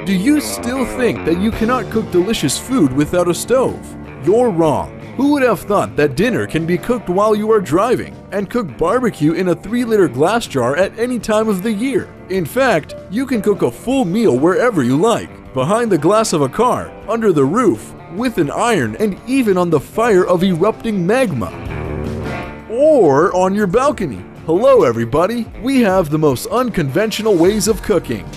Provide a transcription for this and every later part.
Do you still think that you cannot cook delicious food without a stove? You're wrong. Who would have thought that dinner can be cooked while you are driving, and cook barbecue in a 3-liter glass jar at any time of the year? In fact, you can cook a full meal wherever you like, behind the glass of a car, under the roof, with an iron, and even on the fire of erupting magma. Or on your balcony. Hello everybody, we have the most unconventional ways of cooking.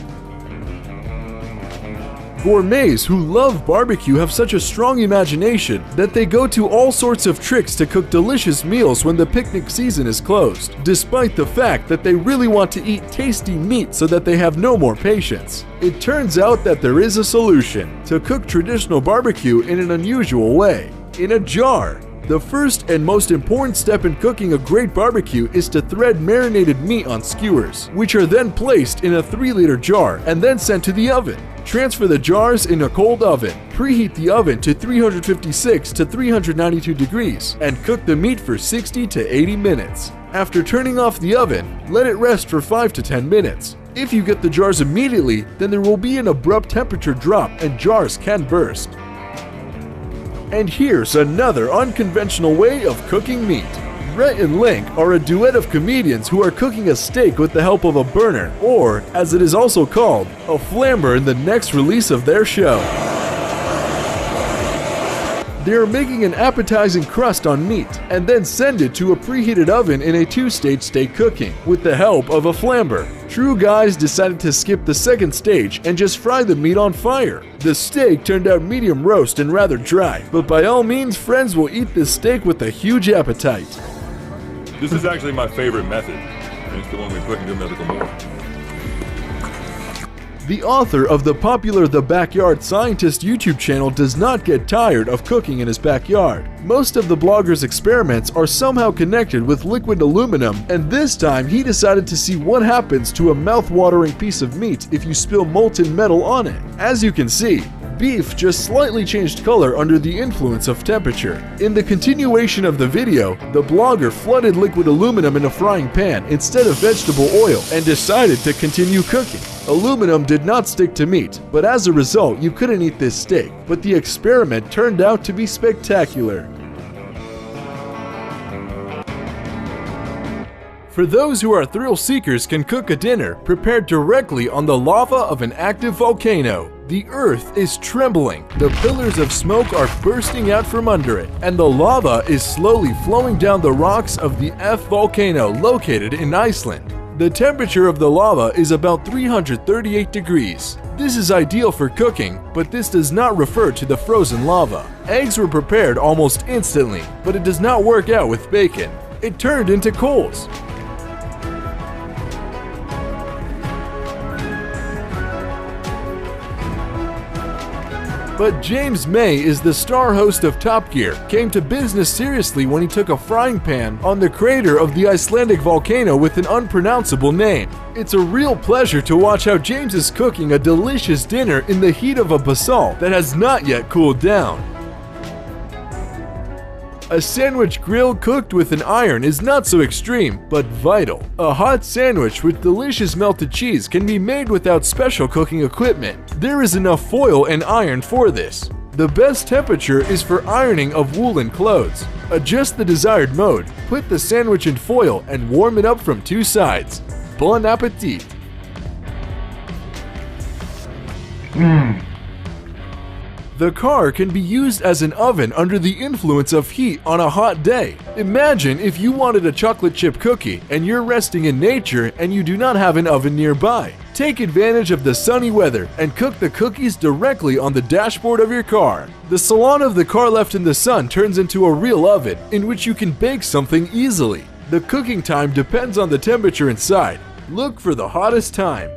Gourmets who love barbecue have such a strong imagination that they go to all sorts of tricks to cook delicious meals when the picnic season is closed, despite the fact that they really want to eat tasty meat so that they have no more patience. It turns out that there is a solution to cook traditional barbecue in an unusual way: in a jar. The first and most important step in cooking a great barbecue is to thread marinated meat on skewers, which are then placed in a 3-liter jar and then sent to the oven. Transfer the jars in a cold oven. Preheat the oven to 356 to 392 degrees and cook the meat for 60 to 80 minutes. After turning off the oven, let it rest for 5 to 10 minutes. If you get the jars immediately, then there will be an abrupt temperature drop and jars can burst. And here's another unconventional way of cooking meat. Rhett and Link are a duet of comedians who are cooking a steak with the help of a burner, or, as it is also called, a flamber in the next release of their show. They are making an appetizing crust on meat, and then send it to a preheated oven in a 2-stage steak cooking, with the help of a flamber. True guys decided to skip the second stage and just fry the meat on fire. The steak turned out medium roast and rather dry, but by all means friends will eat this steak with a huge appetite. This is actually my favorite method, and it's the one we put into Medical More. The author of the popular The Backyard Scientist YouTube channel does not get tired of cooking in his backyard. Most of the blogger's experiments are somehow connected with liquid aluminum, and this time he decided to see what happens to a mouth-watering piece of meat if you spill molten metal on it. As you can see, beef just slightly changed color under the influence of temperature. In the continuation of the video, the blogger flooded liquid aluminum in a frying pan instead of vegetable oil and decided to continue cooking. Aluminum did not stick to meat, but as a result you couldn't eat this steak, but the experiment turned out to be spectacular. For those who are thrill seekers can cook a dinner prepared directly on the lava of an active volcano. The earth is trembling, the pillars of smoke are bursting out from under it, and the lava is slowly flowing down the rocks of the F volcano located in Iceland. The temperature of the lava is about 338 degrees. This is ideal for cooking, but this does not refer to the frozen lava. Eggs were prepared almost instantly, but it does not work out with bacon. It turned into coals. But James May is the star host of Top Gear, came to business seriously when he took a frying pan on the crater of the Icelandic volcano with an unpronounceable name. It's a real pleasure to watch how James is cooking a delicious dinner in the heat of a basalt that has not yet cooled down. A sandwich grill cooked with an iron is not so extreme, but vital. A hot sandwich with delicious melted cheese can be made without special cooking equipment. There is enough foil and iron for this. The best temperature is for ironing of woolen clothes. Adjust the desired mode, put the sandwich in foil and warm it up from 2 sides. Bon appetit! The car can be used as an oven under the influence of heat on a hot day. Imagine if you wanted a chocolate chip cookie and you're resting in nature and you do not have an oven nearby. Take advantage of the sunny weather and cook the cookies directly on the dashboard of your car. The salon of the car left in the sun turns into a real oven in which you can bake something easily. The cooking time depends on the temperature inside. Look for the hottest time.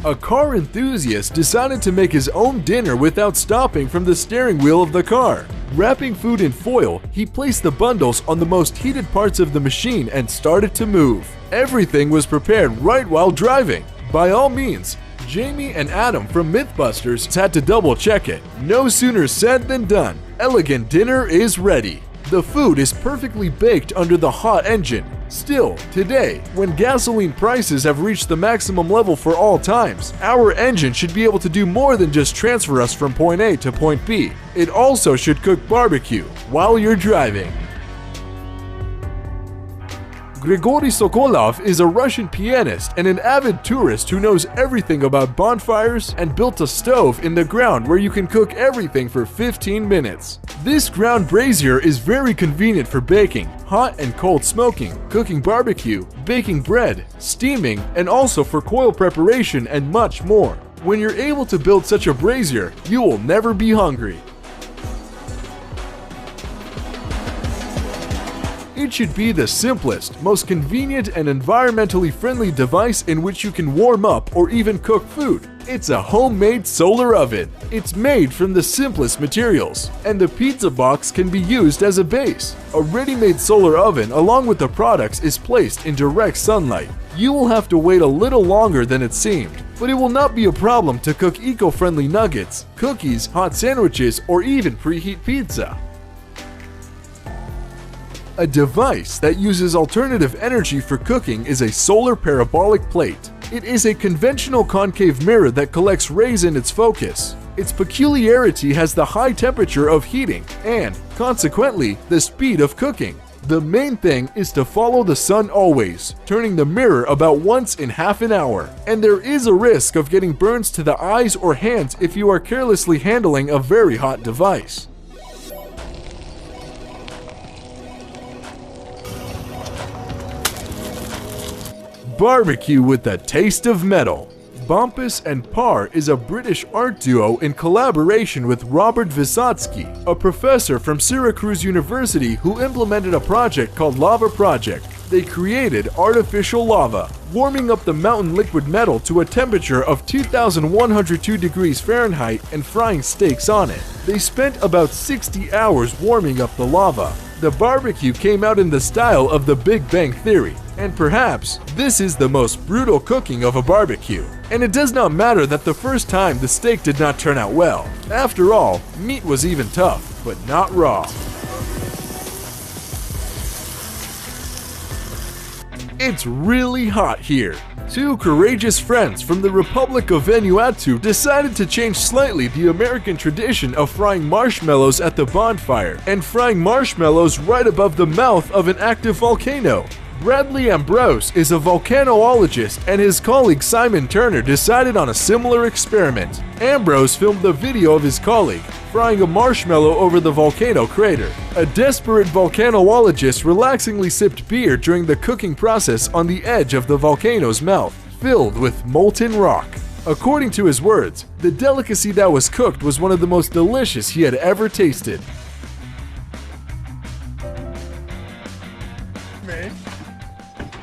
A car enthusiast decided to make his own dinner without stopping from the steering wheel of the car. Wrapping food in foil, he placed the bundles on the most heated parts of the machine and started to move. Everything was prepared right while driving. By all means, Jamie and Adam from Mythbusters had to double check it. No sooner said than done. Elegant dinner is ready. The food is perfectly baked under the hot engine. Still, today, when gasoline prices have reached the maximum level for all times, our engine should be able to do more than just transfer us from point A to point B. It also should cook barbecue while you're driving. Grigory Sokolov is a Russian pianist and an avid tourist who knows everything about bonfires and built a stove in the ground where you can cook everything for 15 minutes. This ground brazier is very convenient for baking, hot and cold smoking, cooking barbecue, baking bread, steaming, and also for coil preparation and much more. When you're able to build such a brazier, you will never be hungry. It should be the simplest, most convenient and environmentally friendly device in which you can warm up or even cook food. It's a homemade solar oven. It's made from the simplest materials, and the pizza box can be used as a base. A ready-made solar oven along with the products is placed in direct sunlight. You will have to wait a little longer than it seemed, but it will not be a problem to cook eco-friendly nuggets, cookies, hot sandwiches, or even preheat pizza. A device that uses alternative energy for cooking is a solar parabolic plate. It is a conventional concave mirror that collects rays in its focus. Its peculiarity has the high temperature of heating and, consequently, the speed of cooking. The main thing is to follow the sun always, turning the mirror about once in half an hour. And there is a risk of getting burns to the eyes or hands if you are carelessly handling a very hot device. Barbecue with a taste of metal. Bumpus and Parr is a British art duo in collaboration with Robert Vysotsky, a professor from Syracuse University who implemented a project called Lava Project. They created artificial lava, warming up the mountain liquid metal to a temperature of 2,102 degrees Fahrenheit and frying steaks on it. They spent about 60 hours warming up the lava. The barbecue came out in the style of the Big Bang Theory, and perhaps this is the most brutal cooking of a barbecue. And it does not matter that the first time the steak did not turn out well. After all, meat was even tough, but not raw. It's really hot here. Two courageous friends from the Republic of Vanuatu decided to change slightly the American tradition of frying marshmallows at the bonfire and frying marshmallows right above the mouth of an active volcano. Bradley Ambrose is a volcanologist, and his colleague Simon Turner decided on a similar experiment. Ambrose filmed the video of his colleague frying a marshmallow over the volcano crater. A desperate volcanologist relaxingly sipped beer during the cooking process on the edge of the volcano's mouth, filled with molten rock. According to his words, the delicacy that was cooked was one of the most delicious he had ever tasted.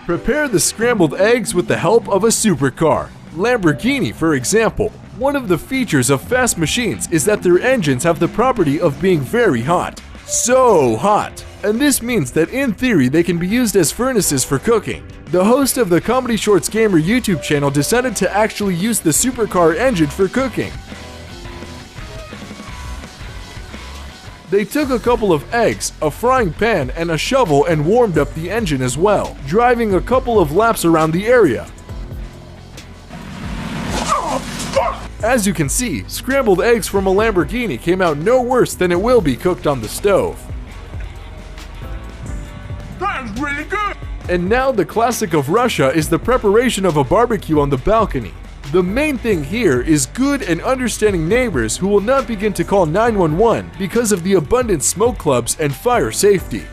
Prepare the scrambled eggs with the help of a supercar. Lamborghini, for example. One of the features of fast machines is that their engines have the property of being very hot. So hot! And this means that in theory they can be used as furnaces for cooking. The host of the Comedy Shorts Gamer YouTube channel decided to actually use the supercar engine for cooking. They took a couple of eggs, a frying pan, and a shovel and warmed up the engine as well, driving a couple of laps around the area. As you can see, scrambled eggs from a Lamborghini came out no worse than it will be cooked on the stove. That's really good! And now the classic of Russia is the preparation of a barbecue on the balcony. The main thing here is good and understanding neighbors who will not begin to call 911 because of the abundant smoke clubs and fire safety.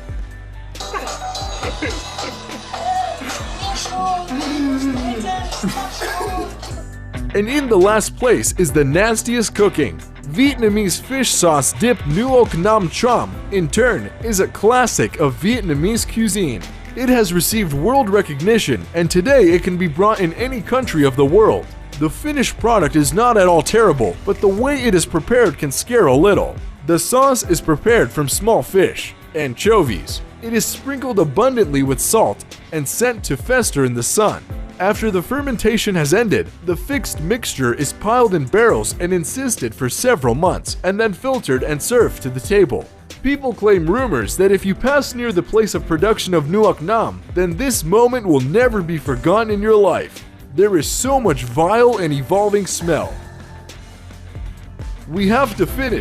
And in the last place is the nastiest cooking. Vietnamese fish sauce dip nuoc nam chom, in turn, is a classic of Vietnamese cuisine. It has received world recognition, and today it can be brought in any country of the world. The finished product is not at all terrible, but the way it is prepared can scare a little. The sauce is prepared from small fish, anchovies. It is sprinkled abundantly with salt and sent to fester in the sun. After the fermentation has ended, the fixed mixture is piled in barrels and encysted for several months, and then filtered and served to the table. People claim rumors that if you pass near the place of production of nuoc nam, then this moment will never be forgotten in your life. There is so much vile and evolving smell. We have to finish.